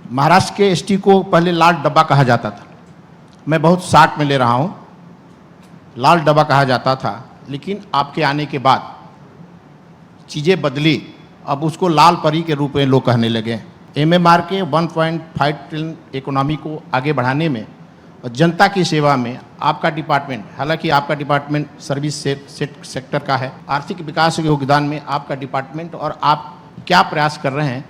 महाराष्ट्र के एसटी को पहले लाल डब्बा कहा जाता था। मैं बहुत शार्ट में ले रहा हूँ, लाल डब्बा कहा जाता था, लेकिन आपके आने के बाद चीज़ें बदली। अब उसको लाल परी के रूप में लोग कहने लगे। एमएमआर के 1.5 ट्रिलियन इकोनॉमी को आगे बढ़ाने में और जनता की सेवा में आपका डिपार्टमेंट, हालांकि आपका डिपार्टमेंट सर्विस सेक्टर का है, आर्थिक विकास के योगदान में आपका डिपार्टमेंट और आप क्या प्रयास कर रहे हैं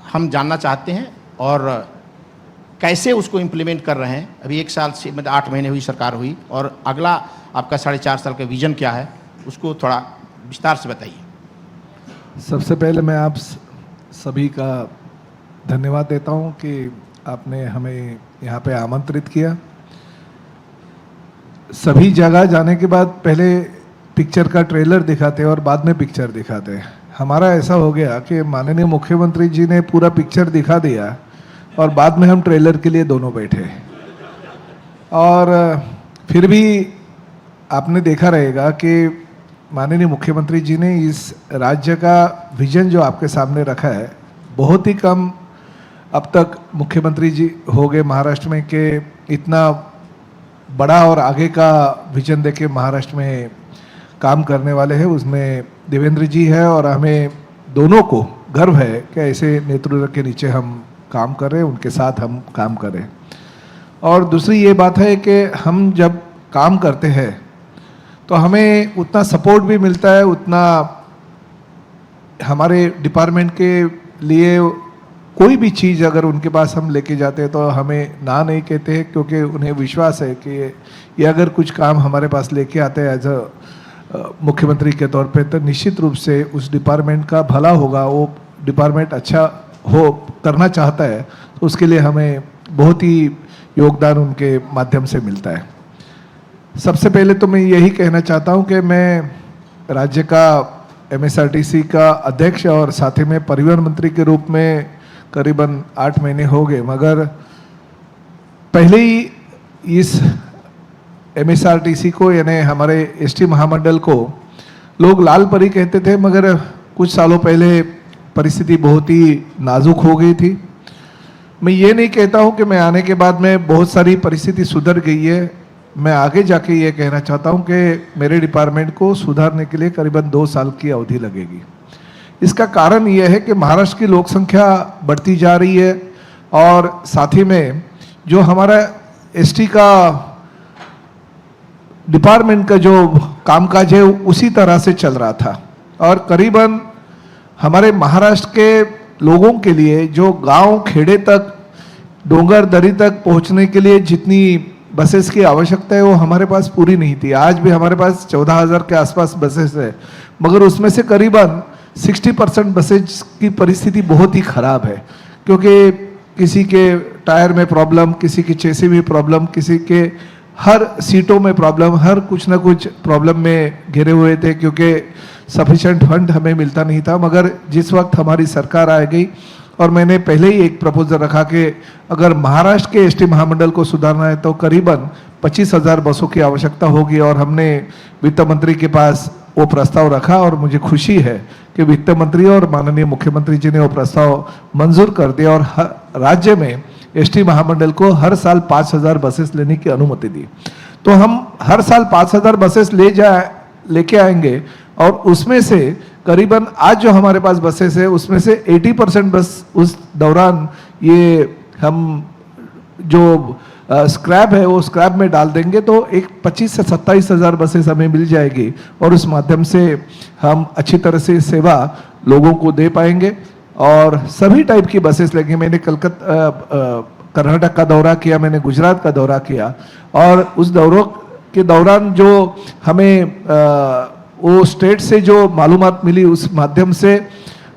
हम जानना चाहते हैं, और कैसे उसको इम्प्लीमेंट कर रहे हैं। अभी 1 साल से मतलब 8 महीने हुई सरकार हुई, और अगला आपका 4.5 साल का विजन क्या है उसको थोड़ा विस्तार से बताइए। सबसे पहले मैं आप सभी का धन्यवाद देता हूं कि आपने हमें यहाँ पे आमंत्रित किया। सभी जगह जाने के बाद पहले पिक्चर का ट्रेलर दिखाते हैं और बाद में पिक्चर दिखाते हैं। हमारा ऐसा हो गया कि माननीय मुख्यमंत्री जी ने पूरा पिक्चर दिखा दिया और बाद में हम ट्रेलर के लिए दोनों बैठे। और फिर भी आपने देखा रहेगा कि माननीय मुख्यमंत्री जी ने इस राज्य का विजन जो आपके सामने रखा है, बहुत ही कम अब तक मुख्यमंत्री जी हो गए महाराष्ट्र में कि इतना बड़ा और आगे का विजन देके महाराष्ट्र में काम करने वाले हैं। उसमें देवेंद्र जी है और हमें दोनों को गर्व है कि ऐसे नेतृत्व के नीचे हम काम कर रहे हैं, उनके साथ हम काम कर रहे हैं। और दूसरी ये बात है कि हम जब काम करते हैं तो हमें उतना सपोर्ट भी मिलता है, उतना हमारे डिपार्टमेंट के लिए कोई भी चीज़ अगर उनके पास हम लेके जाते हैं तो हमें ना नहीं कहते हैं, क्योंकि उन्हें विश्वास है कि ये अगर कुछ काम हमारे पास लेके आते हैं एज अ मुख्यमंत्री के तौर पे, तो निश्चित रूप से उस डिपार्टमेंट का भला होगा। वो डिपार्टमेंट अच्छा हो करना चाहता है तो उसके लिए हमें बहुत ही योगदान उनके माध्यम से मिलता है। सबसे पहले तो मैं यही कहना चाहता हूं कि मैं राज्य का एमएसआरटीसी का अध्यक्ष और साथ ही में परिवहन मंत्री के रूप में करीबन 8 महीने हो गए, मगर पहले ही इस एमएसआरटीसी को यानी हमारे एसटी महामंडल को लोग लाल परी कहते थे, मगर कुछ सालों पहले परिस्थिति बहुत ही नाजुक हो गई थी। मैं ये नहीं कहता हूं कि मैं आने के बाद में बहुत सारी परिस्थिति सुधर गई है। मैं आगे जाके ये कहना चाहता हूं कि मेरे डिपार्टमेंट को सुधारने के लिए करीबन 2 साल की अवधि लगेगी। इसका कारण यह है कि महाराष्ट्र की लोक संख्या बढ़ती जा रही है और साथ ही में जो हमारा एसटी का डिपार्टमेंट का जो कामकाज है उसी तरह से चल रहा था, और करीबन हमारे महाराष्ट्र के लोगों के लिए जो गांव खेड़े तक डोंगर दरी तक पहुंचने के लिए जितनी बसेस की आवश्यकता है वो हमारे पास पूरी नहीं थी। आज भी हमारे पास 14,000 के आसपास बसेस है, मगर उसमें से करीबन 60% बसेस की परिस्थिति बहुत ही खराब है, क्योंकि किसी के टायर में प्रॉब्लम, किसी की चेसी में प्रॉब्लम, किसी के हर सीटों में प्रॉब्लम, हर कुछ ना कुछ प्रॉब्लम में घिरे हुए थे, क्योंकि सफिशेंट फंड हमें मिलता नहीं था। मगर जिस वक्त हमारी सरकार आ गई और मैंने पहले ही एक प्रपोजल रखा कि अगर महाराष्ट्र के एसटी महामंडल को सुधारना है तो करीबन 25,000 बसों की आवश्यकता होगी, और हमने वित्त मंत्री के पास वो प्रस्ताव रखा और मुझे खुशी है कि वित्त मंत्री और माननीय मुख्यमंत्री जी ने वो प्रस्ताव मंजूर कर दिया और राज्य में एसटी महामंडल को हर साल 5,000 बसेस लेने की अनुमति दी। तो हम हर साल 5,000 बसेस लेके आएंगे, और उसमें से करीबन आज जो हमारे पास बसेस है उसमें से 80% बस उस दौरान ये हम जो स्क्रैप है वो स्क्रैप में डाल देंगे, तो एक 25 से 27,000 बसेस हमें मिल जाएगी, और उस माध्यम से हम अच्छी तरह से सेवा लोगों को दे पाएंगे। और सभी टाइप की बसेस लेंगे। मैंने कर्नाटक का दौरा किया, मैंने गुजरात का दौरा किया, और उस दौरों के दौरान जो हमें वो स्टेट से जो मालूमात मिली उस माध्यम से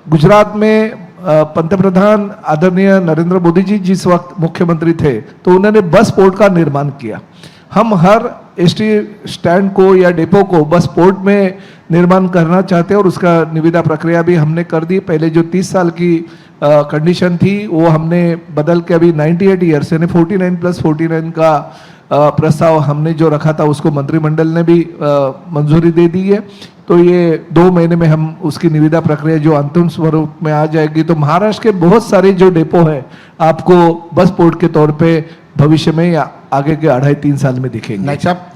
गुजरात में पंतप्रधान आदरणीय नरेंद्र मोदी जी जिस वक्त मुख्यमंत्री थे तो उन्होंने बस पोर्ट का निर्माण किया। हम हर एसटी स्टैंड को या डेपो को बस पोर्ट में निर्माण करना चाहते हैं, और उसका निविदा प्रक्रिया भी हमने कर दी। पहले जो 30 साल की कंडीशन थी वो हमने बदल के अभी 98 ईयर्स यानी 49+49 का प्रस्ताव हमने जो रखा था उसको मंत्रिमंडल ने भी मंजूरी दे दी है तो ये 2 महीने में हम उसकी निविदा प्रक्रिया जो अंतिम स्वरूप में आ जाएगी, तो महाराष्ट्र के बहुत सारे जो डेपो है आपको बस पोर्ट के तौर पे भविष्य में या आगे के 2.5-3 साल में दिखेंगे। नायक साहब,